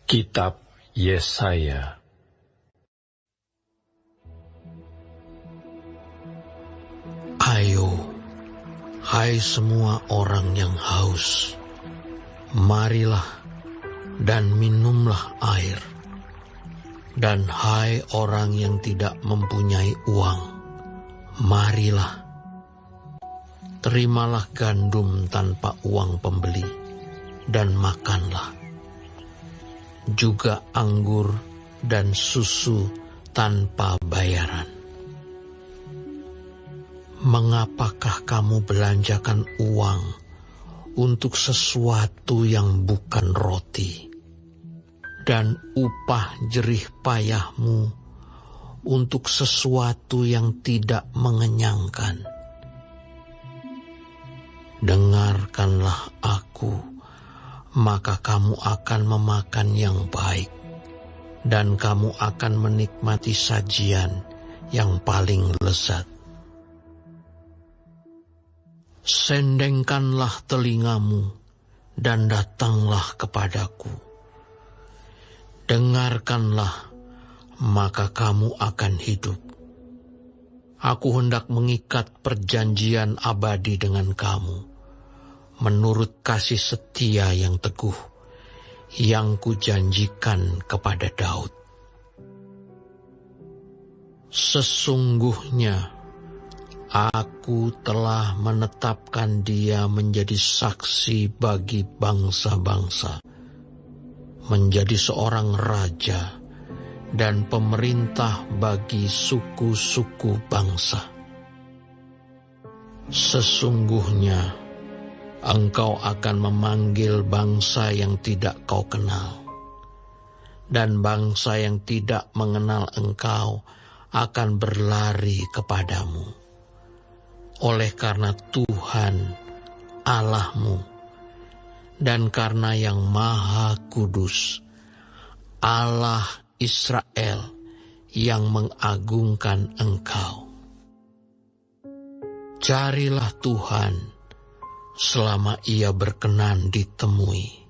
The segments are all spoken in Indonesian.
Kitab Yesaya. Ayo, hai semua orang yang haus, marilah dan minumlah air. Dan hai orang yang tidak mempunyai uang, marilah, terimalah gandum tanpa uang pembeli, dan makanlah. Juga anggur dan susu tanpa bayaran. Mengapakah kamu belanjakan uang untuk sesuatu yang bukan roti, dan upah jerih payahmu untuk sesuatu yang tidak mengenyangkan? Dengarkanlah aku, maka kamu akan memakan yang baik, dan kamu akan menikmati sajian yang paling lezat. Sendengkanlah telingamu dan datanglah kepadaku. Dengarkanlah, maka kamu akan hidup. Aku hendak mengikat perjanjian abadi dengan kamu, menurut kasih setia yang teguh, yang kujanjikan kepada Daud. Sesungguhnya, aku telah menetapkan dia menjadi saksi bagi bangsa-bangsa, menjadi seorang raja dan pemerintah bagi suku-suku bangsa. Sesungguhnya, engkau akan memanggil bangsa yang tidak kau kenal, dan bangsa yang tidak mengenal engkau akan berlari kepadamu. Oleh karena Tuhan Allahmu, dan karena Yang Maha Kudus, Allah Israel, yang mengagungkan engkau. Carilah Tuhan selama Ia berkenan ditemui.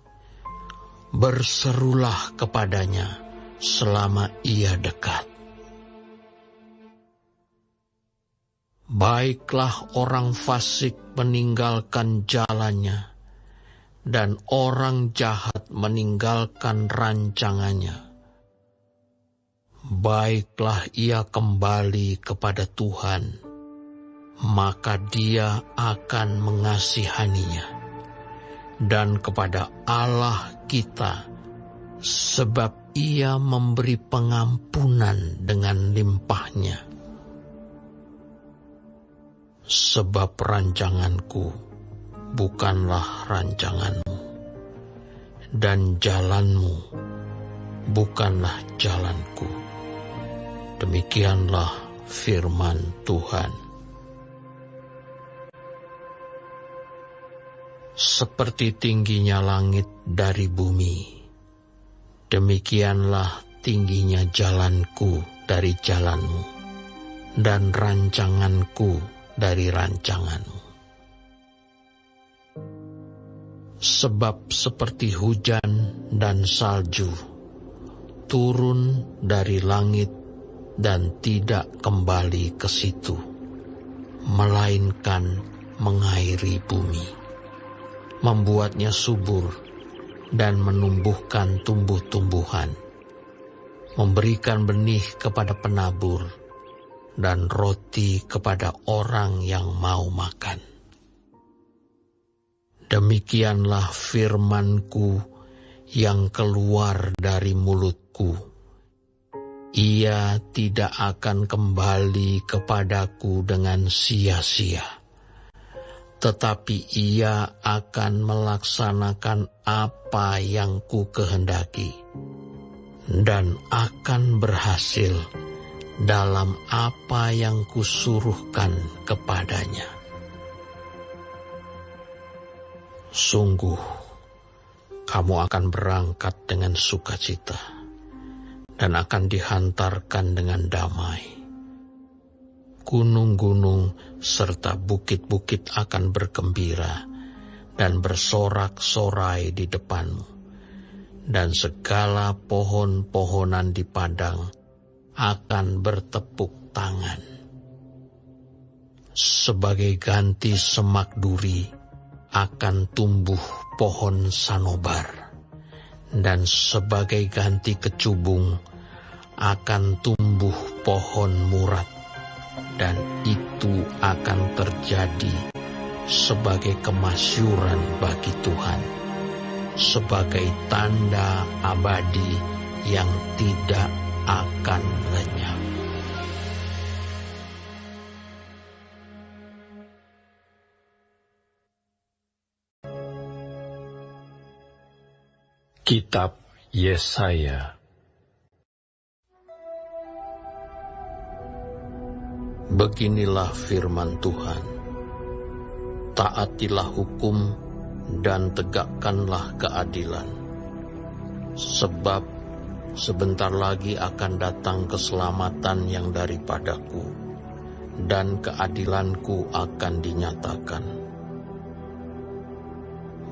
Berserulah kepadanya selama Ia dekat. Baiklah orang fasik meninggalkan jalannya, dan orang jahat meninggalkan rancangannya. Baiklah ia kembali kepada Tuhan, maka Dia akan mengasihaninya, dan kepada Allah kita, sebab Ia memberi pengampunan dengan limpahnya. Sebab rancanganku bukanlah rancanganmu, dan jalanmu bukanlah jalanku. Demikianlah firman Tuhan. Seperti tingginya langit dari bumi, demikianlah tingginya jalanku dari jalanmu, dan rancanganku dari rancanganmu. Sebab seperti hujan dan salju turun dari langit dan tidak kembali ke situ, melainkan mengairi bumi, membuatnya subur dan menumbuhkan tumbuh-tumbuhan, memberikan benih kepada penabur, dan roti kepada orang yang mau makan. Demikianlah firman-Ku yang keluar dari mulut-Ku. Ia tidak akan kembali kepadaku dengan sia-sia, tetapi ia akan melaksanakan apa yang Ku kehendaki, dan akan berhasil dalam apa yang Kusuruhkan kepadanya. Sungguh, kamu akan berangkat dengan sukacita, dan akan dihantarkan dengan damai. Gunung-gunung serta bukit-bukit akan bergembira dan bersorak-sorai di depanmu, dan segala pohon-pohonan di padang akan bertepuk tangan. Sebagai ganti semak duri akan tumbuh pohon sanobar, dan sebagai ganti kecubung akan tumbuh pohon murat, dan itu akan terjadi sebagai kemasyuran bagi Tuhan, sebagai tanda abadi yang tidak akan lenyap. Kitab Yesaya. Beginilah firman Tuhan. Taatilah hukum dan tegakkanlah keadilan. Sebab sebentar lagi akan datang keselamatan yang daripadaku, dan keadilanku akan dinyatakan.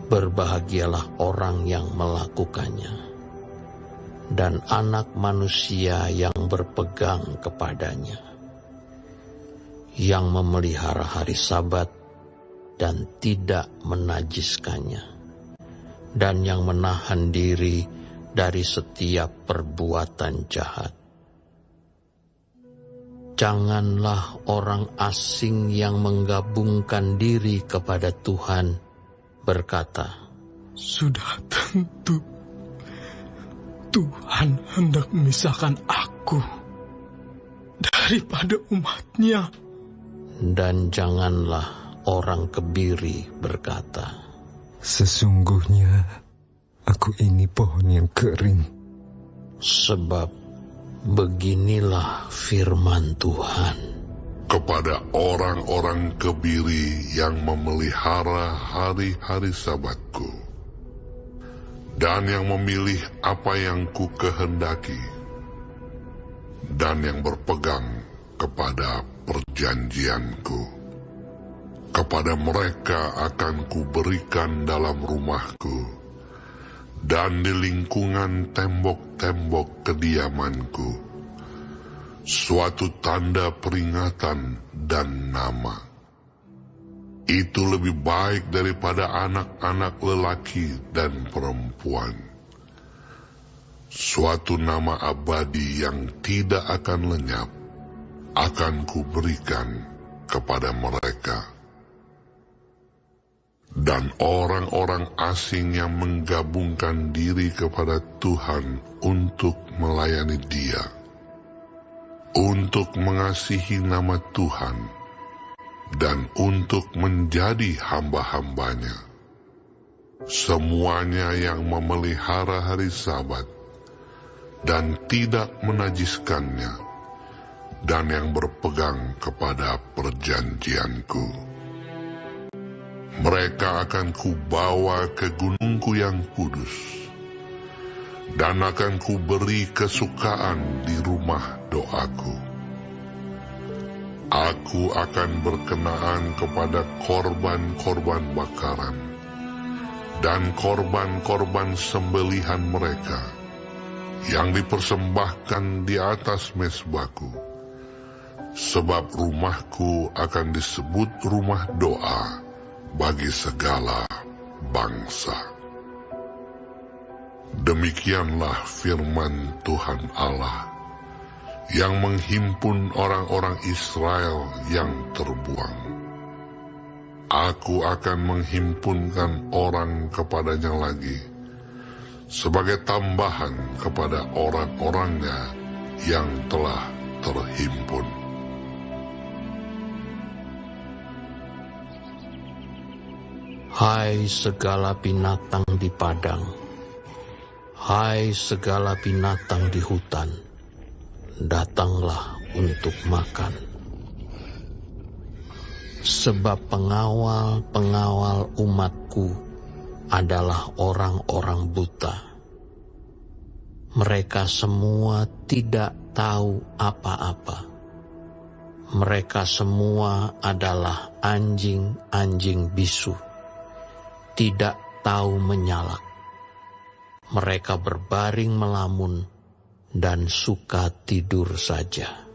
Berbahagialah orang yang melakukannya, dan anak manusia yang berpegang kepadanya, yang memelihara hari Sabat dan tidak menajiskannya, dan yang menahan diri dari setiap perbuatan jahat. Janganlah orang asing yang menggabungkan diri kepada Tuhan berkata, sudah tentu Tuhan hendak memisahkan aku daripada umat-Nya. Dan janganlah orang kebiri berkata, sesungguhnya aku ini pohon yang kering. Sebab beginilah firman Tuhan. Kepada orang-orang kebiri yang memelihara hari-hari Sabatku, dan yang memilih apa yang ku kehendaki, dan yang berpegang kepada perjanjianku, kepada mereka akan kuberikan dalam rumahku, dan di lingkungan tembok-tembok kediamanku, suatu tanda peringatan dan nama. Itu lebih baik daripada anak-anak lelaki dan perempuan. Suatu nama abadi yang tidak akan lenyap akan kuberikan kepada mereka. Dan orang-orang asing yang menggabungkan diri kepada Tuhan untuk melayani Dia, untuk mengasihi nama Tuhan, dan untuk menjadi hamba-hambanya. Semuanya yang memelihara hari Sabat dan tidak menajiskannya, dan yang berpegang kepada perjanjianku. Mereka akan kubawa ke gunungku yang kudus, dan akan kuberi kesukaan di rumah doaku. Aku akan berkenaan kepada korban-korban bakaran dan korban-korban sembelihan mereka yang dipersembahkan di atas mezbahku, sebab rumahku akan disebut rumah doa bagi segala bangsa. Demikianlah firman Tuhan Allah yang menghimpun orang-orang Israel yang terbuang. Aku akan menghimpunkan orang kepadanya lagi, sebagai tambahan kepada orang-orangnya yang telah terhimpun. Hai segala binatang di padang, hai segala binatang di hutan, datanglah untuk makan. Sebab pengawal-pengawal umatku adalah orang-orang buta. Mereka semua tidak tahu apa-apa. Mereka semua adalah anjing-anjing bisu, tidak tahu menyalak. Mereka berbaring melamun dan suka tidur saja.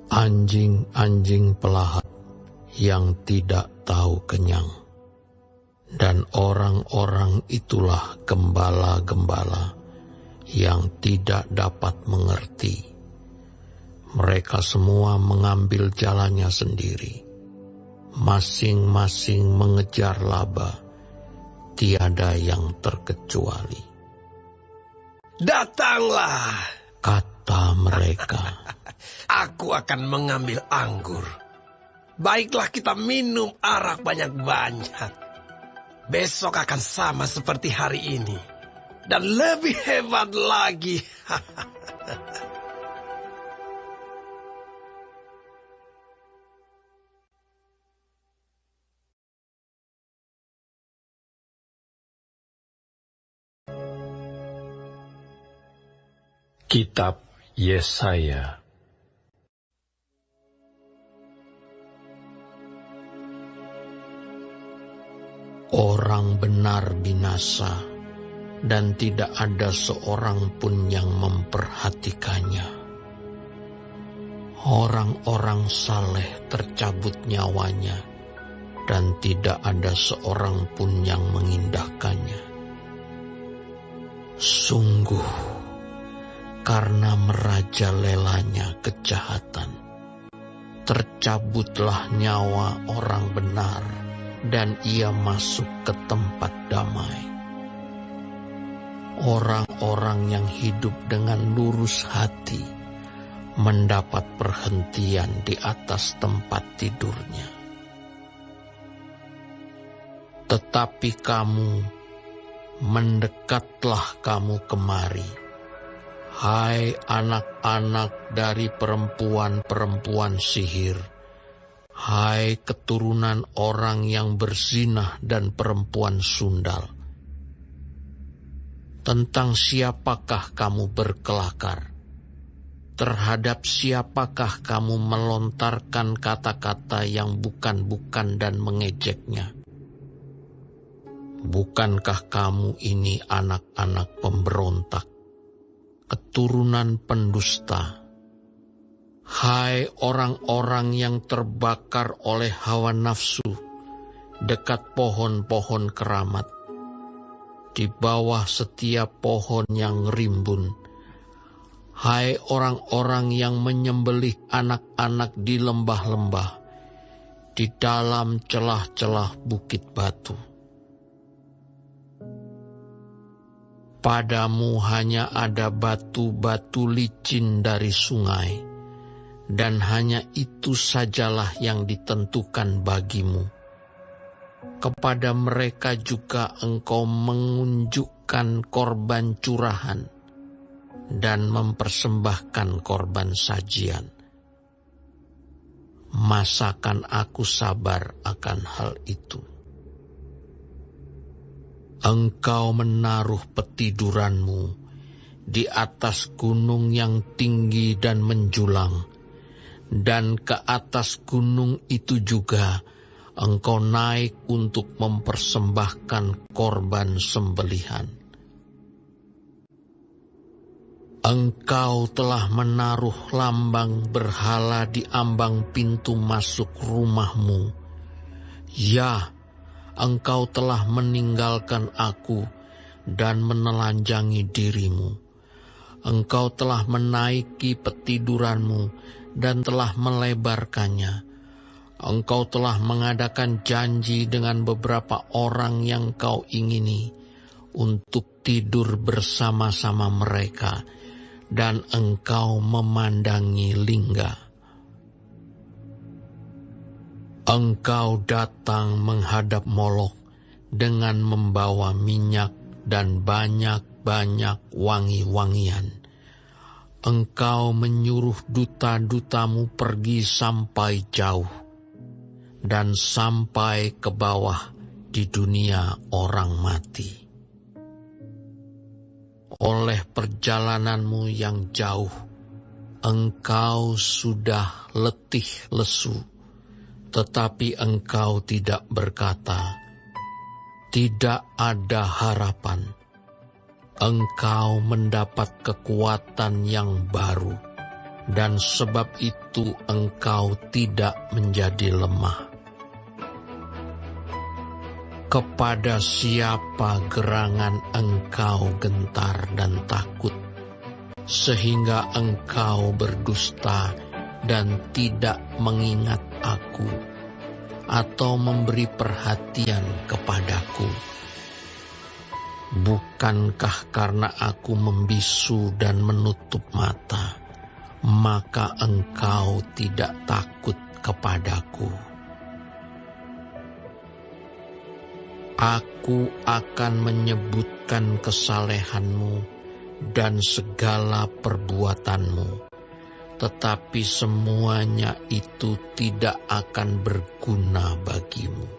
Anjing-anjing pelahap yang tidak tahu kenyang, dan orang-orang itulah gembala-gembala yang tidak dapat mengerti. Mereka semua mengambil jalannya sendiri, masing-masing mengejar laba, tiada yang terkecuali. Datanglah, Kata mereka. aku akan mengambil anggur. Baiklah kita minum arak banyak-banyak. Besok akan sama seperti hari ini. Dan lebih hebat lagi. Kitab Yesaya. Orang benar binasa, dan tidak ada seorang pun yang memperhatikannya. Orang-orang saleh tercabut nyawanya, dan tidak ada seorang pun yang mengindahkannya. Sungguh, karena merajalelanya kejahatan, tercabutlah nyawa orang benar, dan ia masuk ke tempat damai. Orang-orang yang hidup dengan lurus hati mendapat perhentian di atas tempat tidurnya. Tetapi kamu, mendekatlah kamu kemari, hai anak-anak dari perempuan-perempuan sihir, hai keturunan orang yang berzinah dan perempuan sundal. Tentang siapakah kamu berkelakar? Terhadap siapakah kamu melontarkan kata-kata yang bukan-bukan dan mengejeknya? Bukankah kamu ini anak-anak pemberontak, keturunan pendusta? Hai orang-orang yang terbakar oleh hawa nafsu dekat pohon-pohon keramat, di bawah setiap pohon yang rimbun. Hai orang-orang yang menyembelih anak-anak di lembah-lembah, di dalam celah-celah bukit batu. Padamu hanya ada batu-batu licin dari sungai, dan hanya itu sajalah yang ditentukan bagimu. Kepada mereka juga engkau mengunjukkan korban curahan dan mempersembahkan korban sajian. Masakan aku sabar akan hal itu? Engkau menaruh petiduranmu di atas gunung yang tinggi dan menjulang, dan ke atas gunung itu juga engkau naik untuk mempersembahkan korban sembelihan. Engkau telah menaruh lambang berhala di ambang pintu masuk rumahmu. Ya, engkau telah meninggalkan aku dan menelanjangi dirimu. Engkau telah menaiki petiduranmu dan telah melebarkannya. Engkau telah mengadakan janji dengan beberapa orang yang kau ingini untuk tidur bersama-sama mereka, dan engkau memandangi lingga. Engkau datang menghadap Molok dengan membawa minyak dan banyak-banyak wangi-wangian. Engkau menyuruh duta-dutamu pergi sampai jauh, dan sampai ke bawah di dunia orang mati. Oleh perjalananmu yang jauh, engkau sudah letih lesu, tetapi engkau tidak berkata, tidak ada harapan. engkau mendapat kekuatan yang baru, dan sebab itu engkau tidak menjadi lemah. Kepada siapa gerangan engkau gentar dan takut, sehingga engkau berdusta dan tidak mengingat aku, atau memberi perhatian kepadaku? Bukankah karena aku membisu dan menutup mata, maka engkau tidak takut kepadaku? Aku akan menyebutkan kesalehanmu dan segala perbuatanmu, tetapi semuanya itu tidak akan berguna bagimu.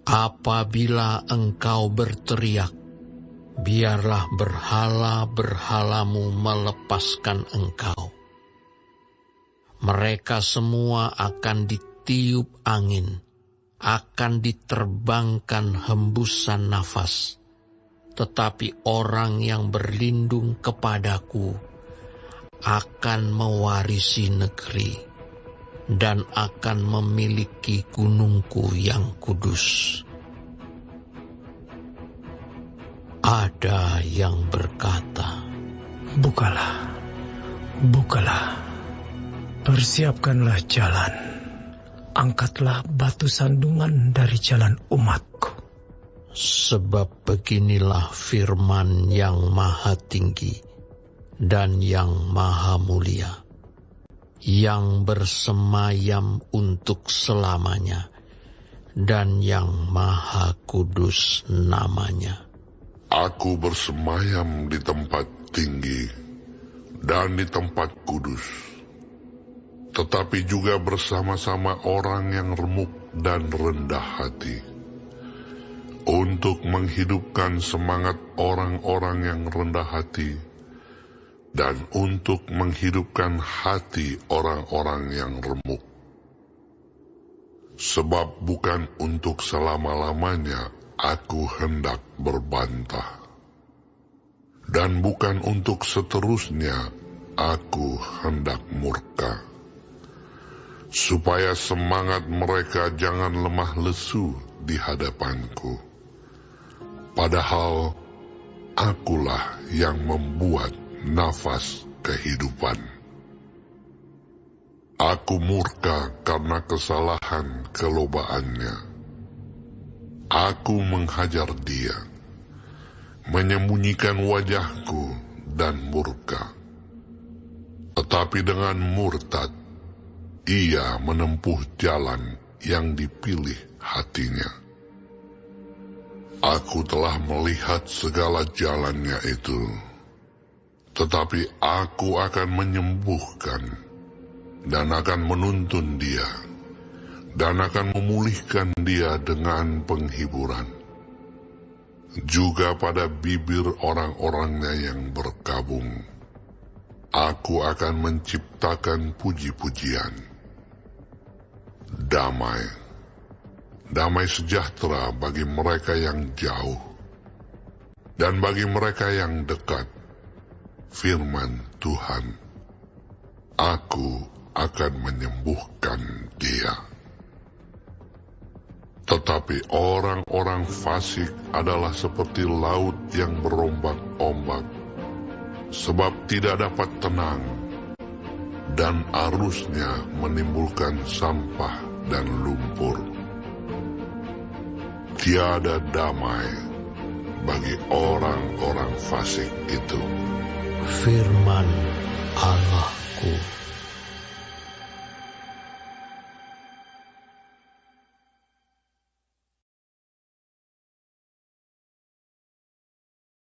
Apabila engkau berteriak, biarlah berhala-berhalamu melepaskan engkau. Mereka semua akan ditiup angin, akan diterbangkan hembusan nafas, tetapi orang yang berlindung kepadaku akan mewarisi negeri dan akan memiliki gunungku yang kudus. Ada yang berkata, Bukalah, bukalah, persiapkanlah jalan, angkatlah batu sandungan dari jalan umatku. sebab beginilah firman yang maha tinggi dan yang maha mulia, yang bersemayam untuk selamanya, dan yang maha kudus namanya. Aku bersemayam di tempat tinggi dan di tempat kudus, tetapi juga bersama-sama orang yang remuk dan rendah hati, untuk menghidupkan semangat orang-orang yang rendah hati, dan untuk menghidupkan hati orang-orang yang remuk. Sebab bukan untuk selama-lamanya aku hendak berbantah, dan bukan untuk seterusnya aku hendak murka, supaya semangat mereka jangan lemah lesu di hadapanku. Padahal akulah yang membuat nafas kehidupan. Aku murka karena kesalahan kelobaannya. Aku menghajar dia, menyembunyikan wajahku dan murka. Tetapi dengan murtad, ia menempuh jalan yang dipilih hatinya. Aku telah melihat segala jalannya itu, tetapi aku akan menyembuhkan dan akan menuntun dia, dan akan memulihkan dia dengan penghiburan. Juga pada bibir orang-orangnya yang berkabung, aku akan menciptakan puji-pujian. Damai, damai sejahtera bagi mereka yang jauh, dan bagi mereka yang dekat, firman Tuhan, aku akan menyembuhkan dia. Tetapi orang-orang fasik adalah seperti laut yang berombak-ombak, sebab tidak dapat tenang, dan arusnya menimbulkan sampah dan lumpur. Tiada damai bagi orang-orang fasik itu. Firman Allahku.